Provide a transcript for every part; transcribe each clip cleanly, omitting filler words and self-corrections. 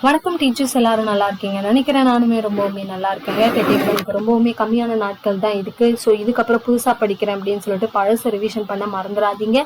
வணக்கம் டீச்சர்ஸ், எல்லாரும் நல்லா இருக்கீங்க நினைக்கிறேன். நானுமே ரொம்பவுமே நல்லா இருக்கேன். எனக்கு ரொம்பவுமே கம்மியான நாட்கள் தான் இருக்கு. ஸோ இதுக்கப்புறம் புதுசாக படிக்கிறேன் அப்படின்னு சொல்லிட்டு பழசு ரிவிஷன் பண்ண மறந்துடாதீங்க.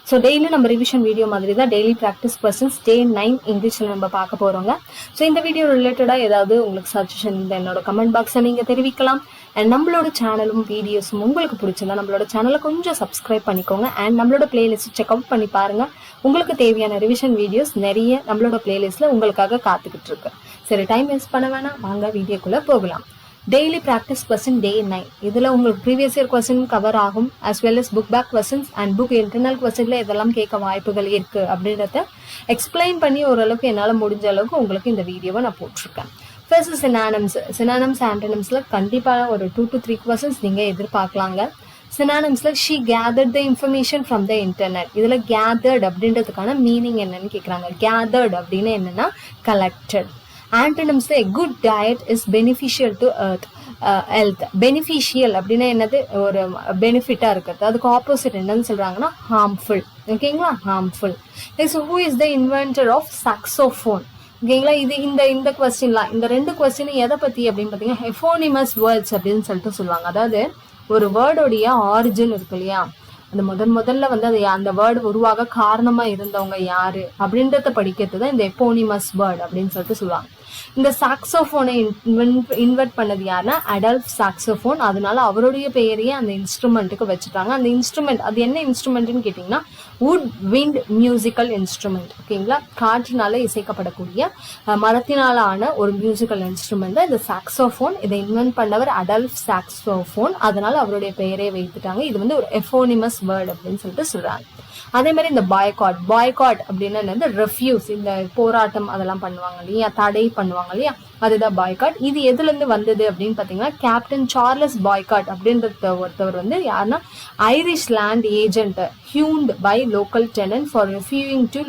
ஸோ டெய்லி நம்ம ரிவிஷன் வீடியோ மாதிரி தான் டெய்லி ப்ராக்டிஸ் கொஸ்டின்ஸ் டே 9 இங்கிலீஷில் நம்ம பார்க்க போகிறோங்க. ஸோ இந்த வீடியோ ரிலேட்டடாக ஏதாவது உங்களுக்கு சஜஷன் இந்த என்னோட கமெண்ட் பாக்ஸை நீங்கள் தெரிவிக்கலாம். அண்ட் நம்மளோட சேனலும் வீடியோஸும் உங்களுக்கு பிடிச்சிருந்தா நம்மளோட சேனலை கொஞ்சம் சப்ஸ்கிரைப் பண்ணிக்கோங்க. அண்ட் நம்மளோட பிளேலிஸ்ட் செக் அவுட் பண்ணி பாருங்க. உங்களுக்கு தேவையான ரிவிஷன் வீடியோஸ் நிறைய நம்மளோட பிளேலிஸ்ட்ல உங்களுக்காக காத்துக்கிட்டு இருக்கு. சரி, டைம் வேஸ்ட் பண்ண வேணாம், வாங்க வீடியோக்குள்ள போகலாம். Daily practice question day 9. இதில் உங்களுக்கு ப்ரீவியஸ் இயர் கொஸ்டின் கவர் ஆகும், as well as book back questions and book internal கொஸ்டின்ல இதெல்லாம் கேட்க வாய்ப்புகள் இருக்கு அப்படின்றத எக்ஸ்பிளைன் பண்ணி ஓரளவுக்கு என்னால் முடிஞ்ச அளவுக்கு உங்களுக்கு இந்த வீடியோவை நான் போட்டிருக்கேன். ஃபர்ஸ்ட் சினானிம்ஸ் ஆண்டனிம்ஸ்ல கண்டிப்பாக ஒரு 2 to 3 கொஸ்டின்ஸ் நீங்க எதிர்பார்க்கலாங்க. சினானிம்ஸ்ல she gathered the information from the internet. இதுல gathered அப்படின்றதுக்கான மீனிங் என்னன்னு கேக்குறாங்க. gathered அப்படின்னு என்னன்னா collected. ஆண்டனிம்ஸ்ல a good diet is beneficial to health. beneficial அப்படின்னா என்னது, ஒரு பெனிஃபிட்டா இருக்கிறது. அதுக்கு ஆப்போசிட் என்னன்னு சொல்றாங்கன்னா harmful. ஓகேங்களா, harmful. Next, who is the inventor of saxophone? ஓகேங்களா, இது இந்த கொஸ்டின்லாம், இந்த ரெண்டு கொஸ்டின் எதை பத்தி அப்படின்னு பாத்தீங்கன்னா ஹெஃபோனிமஸ் வேர்ட்ஸ் அப்படின்னு சொல்லிட்டு சொல்லுவாங்க. அதாவது ஒரு வேர்டோடைய ஆரிஜின் இருக்கு இல்லையா, அந்த முதல்ல வந்து அது அந்த வேர்டு உருவாக காரணமா இருந்தவங்க யாரு அப்படின்றத படிக்கிறது தான் இந்த எப்போனிமஸ் வேர்ட் அப்படின்னு சொல்லிட்டு சொல்லுவாங்க. இந்த சாக்ஸோஃபோனை இன்வெர்ட் பண்ணது யாருன்னா அடல்ஃப் சாக்ஸோஃபோன். அதனால அவருடைய பெயரையே அந்த இன்ஸ்ட்ருமெண்ட்டுக்கு வச்சுட்டாங்க. அந்த இன்ஸ்ட்ருமெண்ட் அது என்ன இன்ஸ்ட்ருமெண்ட்னு கேட்டிங்கன்னா வுட் விண்ட் மியூசிக்கல் இன்ஸ்ட்ருமெண்ட். ஓகேங்களா, காற்றினால இசைக்கப்படக்கூடிய மரத்தினால ஆன ஒரு மியூசிக்கல் இன்ஸ்ட்ருமெண்ட் தான் இந்த சாக்ஸோஃபோன். இதை இன்வென்ட் பண்ணவர் அடல்ஃப் சாக்ஸோஃபோன். அதனால அவருடைய பெயரே வைத்துட்டாங்க. இது வந்து ஒரு எஃபோனிமஸ் வேர்ட் அப்படின்னு சொல்லிட்டு சொல்றாங்க. அதே மாதிரி இந்த பாய்காட் அப்படின்னா என்னது, ரெஃப்யூஸ், இந்த போராட்டம் அதெல்லாம் பண்ணுவாங்க இல்லையா, தடை பண்ணுவாங்க இல்லையா, அதுதான் பாய்காட். இது எதுல இருந்து வந்தது அப்படின்னு பாத்தீங்கன்னா கேப்டன் சார்லஸ் பாய்காட் அப்படின்ற ஒருத்தவர் வந்து யாருன்னா Irish land agent shunned by local tenant for refusing to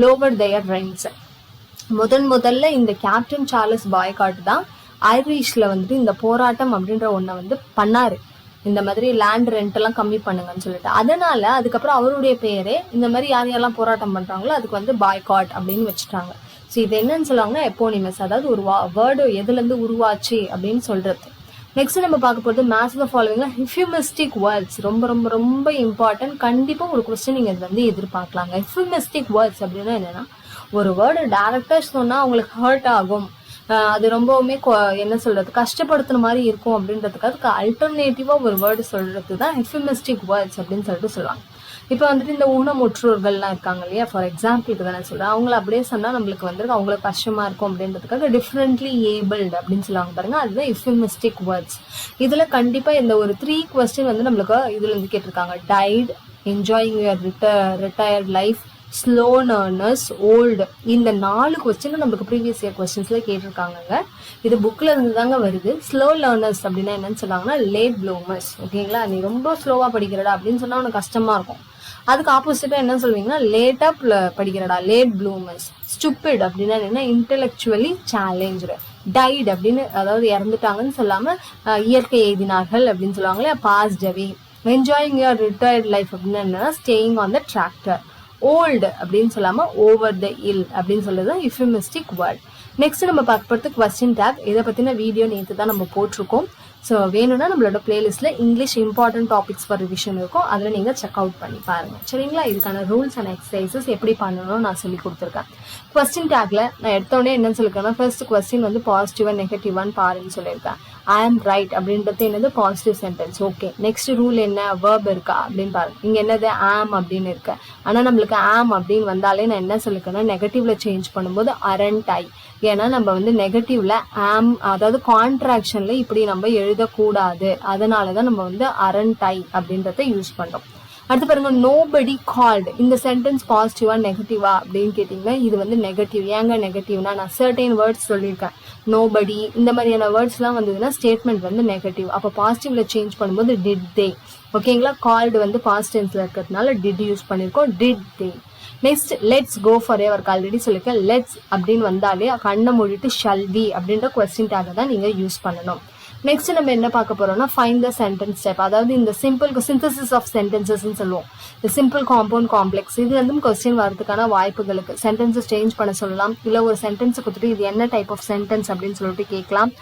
lower their rents. முதல்ல இந்த கேப்டன் சார்லஸ் பாய்காட் தான் ஐரிஷ்ல வந்துட்டு இந்த போராட்டம் அப்படின்ற ஒன்றை வந்து பண்ணாரு. இந்த மாதிரி லேண்ட் ரெண்ட் எல்லாம் கம்மி பண்ணுங்கன்னு சொல்லிட்டு. அதனால அதுக்கப்புறம் அவருடைய பேரே இந்த மாதிரி யாரெல்லாம் போராட்டம் பண்றாங்களோ அதுக்கு வந்து பாய்காட் அப்படின்னு வச்சுட்டாங்க. ஸோ இது என்னன்னு சொல்லுவாங்கன்னா எப்போனிமஸ், அதாவது ஒரு வேர்டு எதுல இருந்து உருவாச்சு அப்படின்னு சொல்றது. நெக்ஸ்ட் நம்ம பார்க்க போகிறது மேட்ச் த ஃபாலோவிங்ல எஃப்யூமிஸ்டிக் வேர்ட்ஸ். ரொம்ப ரொம்ப ரொம்ப இம்பார்ட்டன்ட். கண்டிப்பா ஒரு கொஸ்டின் நீங்க இது வந்து எதிர்பார்க்கலாங்க. எஃப்யூமிஸ்டிக் வேர்ட்ஸ் அப்படின்னா என்னன்னா, ஒரு வேர்டு டைரக்டா சொன்னா அவங்களுக்கு ஹர்ட் ஆகும், அது ரொம்பவுமே என்ன சொல்றது, கஷ்டப்படுத்துற மாதிரி இருக்கும் அப்படின்றதுக்கு அதுக்கு அல்டர்னேட்டிவா ஒரு வேர்டு சொல்றது தான் எஃப்யூமிஸ்டிக் வேர்ட்ஸ் அப்படின்னு சொல்லிட்டு சொல்லுவாங்க. இப்போ வந்துட்டு இந்த ஊனமுற்றோர்கள்லாம் இருக்காங்க இல்லையா, ஃபார் எக்ஸாம்பிளுக்கு தான் சொல்றேன், அவங்கள அப்படியே சொன்னா நம்மளுக்கு வந்து அவங்களுக்கு கஷ்டமா இருக்கும் அப்படின்றதுக்காக டிஃப்ரெண்ட்லி ஏபிள்டு அப்படின்னு சொல்லுவாங்க பாருங்க, அதுதான் எஃப்யூமிஸ்டிக் வேர்ட்ஸ். இதுல கண்டிப்பா இந்த ஒரு 3 கொஸ்டின் வந்து நம்மளுக்கு இதுல இருந்து கேட்டிருக்காங்க. டைட், enjoying your retired life, slow learners, old. இந்த 4 கொஸ்டின் நம்மளுக்கு ப்ரீவியஸ் இயர் கொஸ்டின்ஸ்ல கேட்டிருக்காங்க. இது புக்ல இருந்து தாங்க வருது. ஸ்லோ லேர்னர்ஸ் அப்படின்னா என்னன்னு சொன்னாங்கன்னா லேட் ப்ளூமர்ஸ். ஓகேங்களா, நீ ரொம்ப ஸ்லோவா படிக்கிறடா அப்படின்னு சொன்னா உனக்கு கஷ்டமா இருக்கும். அதுக்கு ஆப்போசிட்டா என்ன சொல்வீங்கன்னா லேட்டா படிக்கிறடா, லேட் ப்ளூமர்ஸ். ஸ்டூபிட் அப்படின்னா என்ன, இன்டெலெக்சுவலி சேலஞ்சு. டைட் அப்படின்னு அதாவது இறந்துட்டாங்கன்னு சொல்லாம இயற்கை எய்தினார்கள் அப்படின்னு சொல்லுவாங்களே, past away. Enjoying your retired life அப்படின்னா என்னன்னா staying on the tractor. Old அப்படின்னு சொல்லாம ஓவர் த இல் அப்படின்னு சொல்றது எஃப்யூமிஸ்டிக் வேர்ட். நெக்ஸ்ட் நம்ம பார்க்க போகிறது கொஸ்டின் டேக். இதை பத்தின வீடியோ நேற்று தான் நம்ம போட்டிருக்கோம். ஸோ வேணும்னா நம்மளோட பிளேலிஸ்ட்ல English important topics for revision இருக்கும், அதில் நீங்கள் செக் அவுட் பண்ணி பாருங்க. சரிங்களா, இதுக்கான ரூல்ஸ் அண்ட் எக்ஸசைசஸ் எப்படி பண்ணணும்னு நான் சொல்லி கொடுத்துருக்கேன். கொஸ்டின் டேக்ல நான் எடுத்தோடனே என்னன்னு சொல்லியிருக்கேன்னா, ஃபர்ஸ்ட் கொஸ்டின் வந்து பாசிட்டிவ் அண்ட் நெகட்டிவான்னு பாருன்னு சொல்லியிருக்கேன். ஐ ஆம் ரைட் அப்படின்றது என்னது, positive sentence. Okay, next rule என்ன, வேர்ப் இருக்கா அப்படின்னு பாருங்க. இங்க என்னது, ஆம் அப்படின்னு இருக்கு. ஆனா நம்மளுக்கு ஆம் அப்படின்னு வந்தாலே நான் என்ன சொல்லிருக்கேன்னா நெகட்டிவ்ல சேஞ்ச் பண்ணும்போது அரண்ட் ஐ. ஏன்னா நம்ம வந்து நெகட்டிவ்ல ஆம், அதாவது கான்ட்ராக்ஷன்ல இப்படி நம்ம எழுதக்கூடாது. அதனாலதான் நம்ம வந்து அரண்ட் ஐ அப்படின்றத யூஸ் பண்றோம். அடுத்து பாருங்க, நோபடி கால்டு. இந்த சென்டென்ஸ் பாசிட்டிவா நெகட்டிவா அப்படின்னு கேட்டீங்கன்னா இது வந்து நெகட்டிவ். ஏங்க நெகட்டிவ்னா, நான் சர்டைன் வேர்ட்ஸ் சொல்லியிருக்கேன். நோபடி இந்த மாதிரியான வேர்ட்ஸ் எல்லாம் வந்ததுன்னா ஸ்டேட்மெண்ட் வந்து நெகட்டிவ். அப்போ பாசிட்டிவ்ல சேஞ்ச் பண்ணும்போது டிட் தே. ஓகேங்களா, கால்டு வந்து பாஸ்ட் டென்ஸ்ல இருக்கிறதுனால டிட் யூஸ் பண்ணிருக்கோம், did they. Next let's go for எவருக்கு ஆல்ரெடி சொல்லியிருக்கேன். லெட்ஸ் அப்படின்னு வந்தாலே கண்ணை மூடிட்டு ஷல் வி அப்படின்ற கொஸ்டின் டேக் தான் நீங்க யூஸ் பண்ணணும். நெக்ஸ்ட் நம்ம என்ன பார்க்க போறோம்னா ஃபைண்ட் த சென்டென்ஸ் டைப், அதாவது இந்த சிம்பிள் சிந்தசிஸ் ஆஃப் சென்டென்சஸ் சொல்லுவோம். இந்த சிம்பிள் காம்பவுண்ட் காம்ப்ளெக்ஸ் இது வந்து கொஸ்டின் வரதுக்கான வாய்ப்புகளுக்கு சென்டென்சஸ் சேஞ்ச் பண்ண சொல்லலாம், இல்ல ஒரு சென்டென்ஸ் கொடுத்துட்டு இது என்ன டைப் ஆஃப் சென்டென்ஸ் அப்படின்னு சொல்லிட்டு கேட்கலாம்.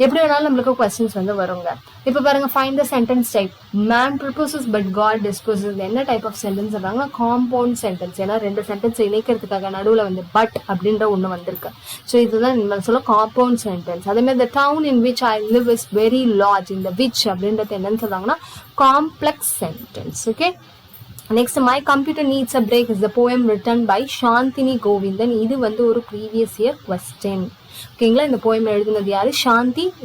எப்படி வேணாலும் நம்மளுக்கு கொஸ்டின்ஸ் வந்து வருங்க. இப்ப பாருங்க, find the sentence type. Man proposes but God disposes. என்ன டைப் ஆஃப் சென்டென்ஸ் சொல்றாங்கன்னா காம்பவுண்ட் சென்டென்ஸ். ஏன்னா ரெண்டு சென்டென்ஸ் இணைக்கிறதுக்காக நடுவுல வந்து பட் அப்படின்ற ஒண்ணு வந்திருக்கு. ஸோ இதுதான் நம்ம சொல்ல காம்பவுண்ட் சென்டென்ஸ். அதே மாதிரி the town in which I live is very large. இந்த which அப்படின்றது என்னன்னு சொல்றாங்கன்னா complex sentence. Okay, next my computer needs a break is the poem written by Chandini Govindan. இது வந்து ஒரு ப்ரீவியஸ் இயர் கொஸ்டின். ஓகேங்களா, இந்த போயம் எழுதுனது யாரு?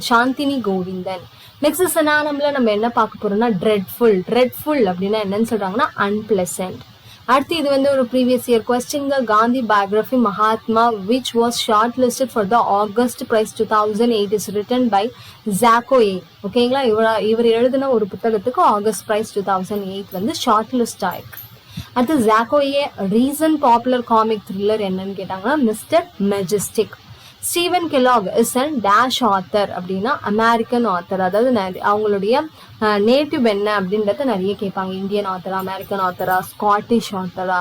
சாந்தினி கோவிந்தன். நெக்ஸ்ட் சினானம்ல நம்ம என்ன பார்க்க போறோம்னா ட்ரெட்ஃபுல். ட்ரெட்ஃபுல் அப்படின்னா என்னன்னு சொல்றாங்கன்னா அன்பிளசன்ட். அடுத்து இது வந்து ஒரு previous year question. Gandhi biography Mahatma which was shortlisted for the August Prize 2008 is written by Zacco A. ஓகேங்களா, இவர் எழுதின ஒரு புத்தகத்துக்கு ஆகஸ்ட் பிரைஸ் 2008 வந்து ஷார்ட் லிஸ்ட் ஆயிருக்கு. அடுத்து Zacco A recent popular comic thriller என்னன்னு கேட்டாங்கன்னா mister Majestic. Steven Kellogg is and dash author அப்படின்னா அமெரிக்கன் ஆத்தர். அதாவது அவங்களுடைய நேட்டிவ் என்ன அப்படின்றத நிறைய கேட்பாங்க. இந்தியன் ஆத்தரா, அமெரிக்கன் ஆத்தரா, ஸ்காட்டிஷ் ஆத்தரா,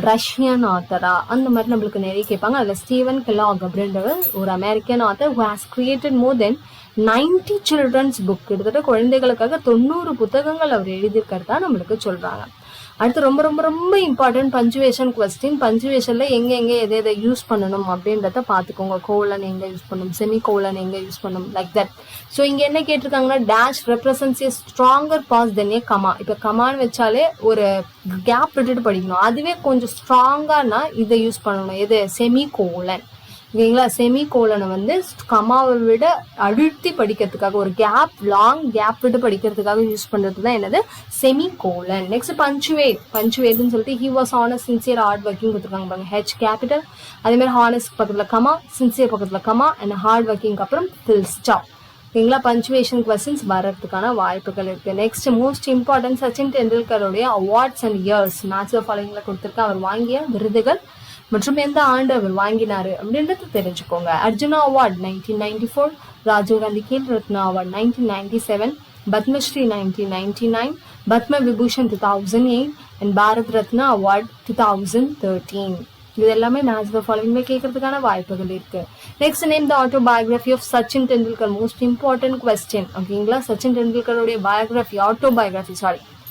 ரஷ்யன் ஆத்தரா, அந்த மாதிரி நம்மளுக்கு நிறைய கேட்பாங்க. அதில் ஸ்டீவன் கெலாக் அப்படின்றவர் ஒரு American author who has created more than 90 children's book. கிட்டத்தட்ட குழந்தைகளுக்காக 90 புத்தகங்கள் அவர் எழுதியிருக்கிறதா நம்மளுக்கு சொல்றாங்க. அடுத்து ரொம்ப ரொம்ப ரொம்ப இம்பார்ட்டன்ட் பஞ்சுவேஷன் கொஸ்டின். பஞ்சுவேஷன்ல எங்க எதை எதை யூஸ் பண்ணணும் அப்படின்றத பாத்துக்கோங்க. கோலன் எங்க யூஸ் பண்ணணும், செமி கோலன் எங்க யூஸ் பண்ணணும், லைக் தட். ஸோ இங்க என்ன கேட்டிருக்காங்கன்னா டேஷ் ரெப்ரசன்ஸ் ஏ ஸ்ட்ராங்கர் பாஸ் தென் ஏ கமா. இப்ப கமான்னு வச்சாலே ஒரு கேப் விட்டுட்டு படிக்கணும். அதுவே கொஞ்சம் ஸ்ட்ராங்கானா இதை யூஸ் பண்ணணும். எது? Semi colon. ஓகேங்களா, செமி கோலனை வந்து கமாவை விட அழுத்தி படிக்கிறதுக்காக, ஒரு லாங் கேப் விட்டு படிக்கிறதுக்காக யூஸ் பண்றது தான் என்னது? Semi colon. நெக்ஸ்ட் பஞ்சுவேட்னு சொல்லிட்டு he was honest sincere hard working கொடுத்துருக்காங்க பாருங்க, ஹெச் கேபிட்டல். அதே மாதிரி ஹானஸ்ட் பக்கத்துல கமா, சின்சியர் பக்கத்துல கமா, அண்ட் ஹார்ட் ஒர்க்கிங் அப்புறம் ஃபுல் ஸ்டாப். ஓகேங்களா, பஞ்சுவேஷன் கொஸ்டின்ஸ் வர்றதுக்கான வாய்ப்புகள் இருக்கு. நெக்ஸ்ட் மோஸ்ட் இம்பார்ட்டன்ட் சச்சின் டெண்டுல்கருடைய awards and years match of ஃபாலோயிங்ல கொடுத்துருக்க அவர் வாங்கிய விருதுகள் மற்றும் எந்த ஆண்டு அவர் வாங்கினாரு அப்படின்றது தெரிஞ்சுக்கோங்க. Arjuna award 1994, Rajiv Gandhi Khel Ratna award 1997, Padmashri 1999, Padma Vibhushan 2008 and Bharat Ratna award 2013. இது எல்லாமே மேட்ச் த ஃபாலோயிங்ல கேட்கறதுக்கான வாய்ப்புகள் இருக்கு. Next name the autobiography of Sachin Tendulkar. Most important question. ஓகேங்களா, சச்சின் டெண்டுல்கருடைய பயோகிராஃபி, ஆட்டோபயோகிராஃபி,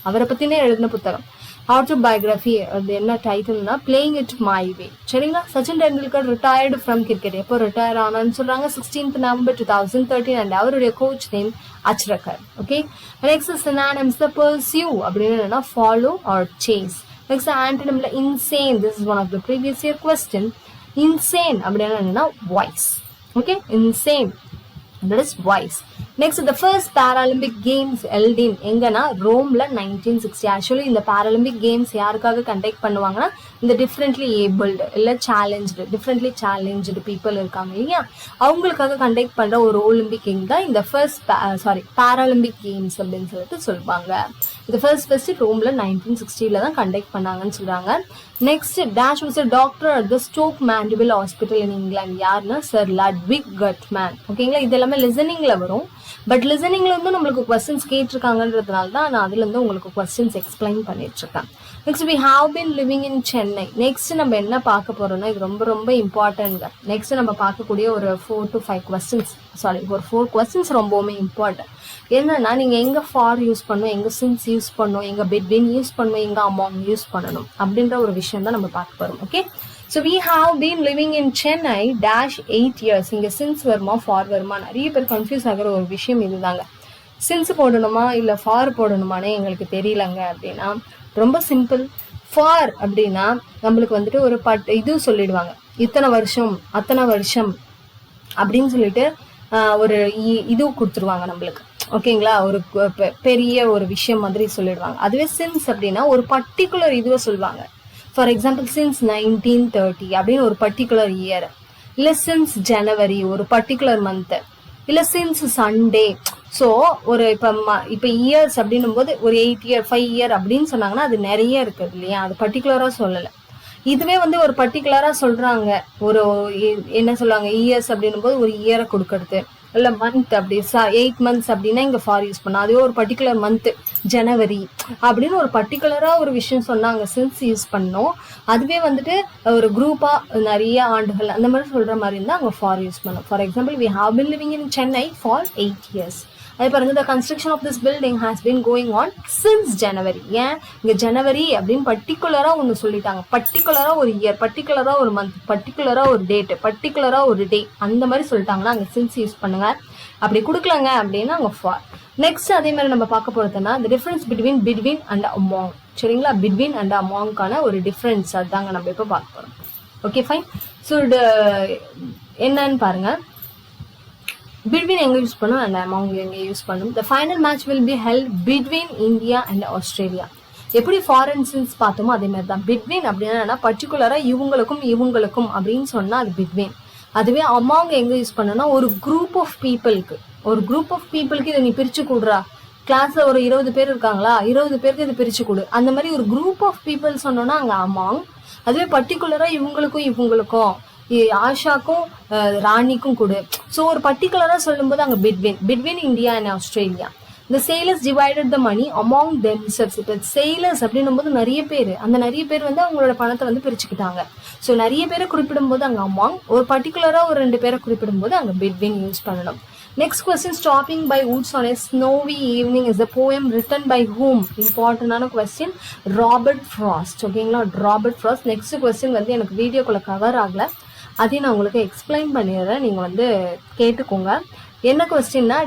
அவரை பத்தினே எழுதின புத்தகம். ஆட்டோபயோகிராஃபி அது என்ன டைட்டில்னா பிளேயிங் இட் மை வே. சரிங்களா, Sachin Tendulkar retired from cricket. எப்போ ரிட்டையர் ஆனான்னு சொல்றாங்க? 16th November 2013. அண்ட் அவருடைய coach name Achrekar. Okay, next synonyms. The pursue அப்படின்னு என்னன்னா ஃபாலோ ஆர் சேஸ். நெக்ஸ்ட் ஆன்டனிம்ல insane. This is one of the previous year question. Insane அப்படின்னு என்னன்னா wise. Okay, insane that is wise. Next, the first Paralympic Games held in எங்கன்னா ரோம்ல 1960. Actually இந்த Paralympic games யாருக்காக conduct பண்ணுவாங்கன்னா இந்த differently abled இல்லை differently challenge people இருக்காங்க இல்லையா, அவங்களுக்காக கண்டக்ட் பண்ற ஒரு ஒலிம்பிக் கேம் தான் இந்த பாராலிம்பிக் கேம்ஸ் அப்படின்னு சொல்லிட்டு சொல்லுவாங்க. இந்த ஃபர்ஸ்ட் ரோம்ல 1960 தான் கண்டக்ட் பண்ணாங்கன்னு சொல்றாங்க. Next dash was a doctor at the Stoke Mandeville Hospital in England. யாருன்னா சர் லட்விக் கட்மேன். ஓகேங்களா, இது எல்லாமே லிசனிங்ல வரும். பட் லிசனிங்ல இருந்து நம்மளுக்கு கொஸ்டின்ஸ் கேட்டிருக்காங்கன்றதுனால தான் நான் அதுல இருந்து உங்களுக்கு கொஸ்டின்ஸ் எக்ஸ்பிளைன் பண்ணிட்டு இருக்கேன். Next we have been living in Chennai. Next நம்ம என்ன பார்க்க போறோம்னா இது ரொம்ப ரொம்ப இம்பார்ட்டன்ட். நெக்ஸ்ட் நம்ம பார்க்கக்கூடிய ஒரு 4 to 5 கொஸ்டின்ஸ், ஒரு 4 கொஸ்டின்ஸ் ரொம்பவுமே இம்பார்ட்டன்ட். என்னன்னா நீங்க எங்க ஃபார் யூஸ் பண்ணணும், எங்க சின்ஸ் யூஸ் பண்ணணும், எங்க பிட்வீன் யூஸ் பண்ணணும், எங்க அமாங் யூஸ் பண்ணணும் அப்படின்ற ஒரு விஷயம் தான் நம்ம பார்க்க போறோம். Okay, so we have been living in Chennai -8 years. இங்க சின்ஸ் வருமா ஃபார் வருமா நிறைய பேர் கன்ஃபியூஸ் ஆகிற ஒரு விஷயம் இதுதாங்க. சின்ஸ் போடணுமா இல்ல ஃபார் போடணுமானே எங்களுக்கு தெரியலங்க அப்படின்னா ரொம்ப சிம்பிள். ஃபார் அப்படின்னா நம்மளுக்கு வந்துட்டு ஒரு இது சொல்லிடுவாங்க, இத்தனை வருஷம் அத்தனை வருஷம் அப்படின்னு சொல்லிட்டு ஒரு இது கொடுத்துருவாங்க நம்மளுக்கு. ஓகேங்களா, ஒரு பெரிய ஒரு விஷயம் மாதிரி சொல்லிடுவாங்க. அதுவே சின்ஸ் அப்படின்னா ஒரு பர்டிகுலர் இதுவை சொல்லுவாங்க. ஃபார் எக்ஸாம்பிள் சின்ஸ் 1930 அப்படின்னு ஒரு பர்டிகுலர் இயர், இல்லை சின்ஸ் ஜனவரி ஒரு பர்டிகுலர் மந்த், இல்லை சின்ஸ் சண்டே. ஸோ ஒரு இப்போ இயர்ஸ் அப்படின்னும் போது ஒரு 8 year 5 year அப்படின்னு சொன்னாங்கன்னா அது நிறைய இருக்குது இல்லையா, அது பர்டிகுலராக சொல்லலை. இதுவே வந்து ஒரு பர்டிகுலராக சொல்கிறாங்க, ஒரு என்ன சொல்லுவாங்க இயர்ஸ் அப்படின்னும் போது ஒரு இயரை கொடுக்கறது, இல்லை மந்த் அப்படி 8 months அப்படின்னா இங்கே ஃபார் யூஸ் பண்ணோம். அதுவே ஒரு பர்டிகுலர் மந்த் ஜனவரி அப்படின்னு ஒரு பர்டிகுலராக ஒரு விஷயம் சொன்னாங்க சின்ஸ் யூஸ் பண்ணோம். அதுவே வந்துட்டு ஒரு குரூப்பாக நிறைய ஆண்டுகள் அந்த மாதிரி சொல்கிற மாதிரி இருந்தால் அங்கே ஃபார் யூஸ் பண்ணோம். For example we have been living in Chennai for 8 years. அதே பாருங்க the construction of this building has been going on since January. ஏன் இங்கே ஜனவரி அப்படின்னு பர்டிகுலராக ஒன்று சொல்லிட்டாங்க. பர்டிகுலராக ஒரு இயர், பர்டிகுலராக ஒரு மந்த், பர்டிகுலராக ஒரு டேட்டு, பர்டிகுலராக ஒரு டே அந்த மாதிரி சொல்லிட்டாங்கன்னா அங்கே சின்ஸ் யூஸ் பண்ணுங்க. அப்படி கொடுக்கலங்க அப்படின்னா அங்கே ஃபார். நெக்ஸ்ட் அதே மாதிரி நம்ம பார்க்க போகிறதுனா the difference between and among. சரிங்களா, பிட்வீன் அண்ட் அமாங்கான ஒரு டிஃப்ரென்ஸ் அதுதாங்க நம்ம இப்போ பார்க்க போகிறோம். Okay fine. ஸோ என்னன்னு பாருங்க. பிட்வீன் எங்கே யூஸ் பண்ணும் அண்ட் அமாங் எங்கே யூஸ் பண்ணும். The final match will be held between India and Australia. எப்படி ஃபாரின் சின்ஸ் பார்த்தோமோ அதே மாதிரி தான். பிட்வீன் அப்படின்னா பர்டிகுலராக இவங்களுக்கும் அப்படின்னு சொன்னால் அது பிட்வீன். அதுவே அமாங் எங்கே யூஸ் பண்ணோன்னா ஒரு குரூப் ஆஃப் பீப்புளுக்கு இதை நீ பிரித்து கொடுறா. கிளாஸில் ஒரு 20 பேர் இருக்காங்களா, 20 பேருக்கு இது பிரித்து கொடு. அந்த மாதிரி ஒரு குரூப் ஆஃப் பீப்புள் சொன்னோன்னா அங்கே அமாங். அதுவே பர்டிகுலராக இவங்களுக்கும் ஆஷாக்கும் ராணிக்கும் கொடு. ஸோ ஒரு பர்டிகுலராக சொல்லும்போது அங்கே பிட்வீன் இந்தியா அண்ட் ஆஸ்திரேலியா. இந்த sailors divided the money among themselves. இப்போ sailors அப்படின்னும் போது நிறைய பேர், அந்த நிறைய பேர் வந்து அவங்களோட பணத்தை வந்து பிரிச்சுக்கிட்டாங்க. ஸோ நிறைய பேரை குறிப்பிடும் போது அங்கே among, ஒரு பர்டிகுலராக ஒரு 2 பேரை குறிப்பிடும் போது அங்கே between யூஸ் பண்ணணும். Next question, Stopping by Woods on a Snowy Evening is a poem written by whom? Important question, Robert Frost. ஓகேங்களா, ராபர்ட் ஃப்ராஸ்ட். நெக்ஸ்ட் கொஸ்டின் வந்து எனக்கு வீடியோக்குள்ள கவர் ஆகலை, அதையும் நான் உங்களுக்கு எக்ஸ்பிளைன் பண்ணிடுறேன், நீங்கள் வந்து கேட்டுக்கோங்க. என்ன கொஸ்டின்னா,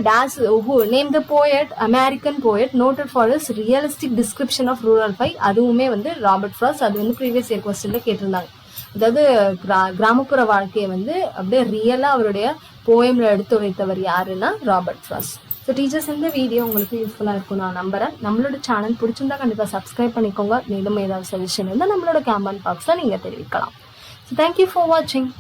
name the poet, American poet noted for his realistic description of rural life. அதுவுமே வந்து ராபர்ட் ஃப்ராஸ்ட். அது வந்து ப்ரீவியஸ் இயர் கொஸ்டின்ல கேட்டிருந்தாங்க. அதாவது கிராமப்புற வாழ்க்கையை வந்து அப்படியே ரியலாக அவருடைய போயம்ல எடுத்து உரைத்தவர் யாருன்னா ராபர்ட் ஃப்ராஸ்ட். ஸோ டீச்சர்ஸ், இந்த வீடியோ உங்களுக்கு யூஸ்ஃபுல்லாக இருக்கும் நான் நம்புறேன். நம்மளோட சேனல் பிடிச்சிருந்தா கண்டிப்பாக சப்ஸ்கிரைப் பண்ணிக்கோங்க. மேலும் ஏதாவது சஜஷன் இருந்தால் நம்மளோட கமெண்ட் பாக்ஸில் நீங்கள் தெரிவிக்கலாம். ஸோ தேங்க்யூ ஃபார் வாட்சிங்.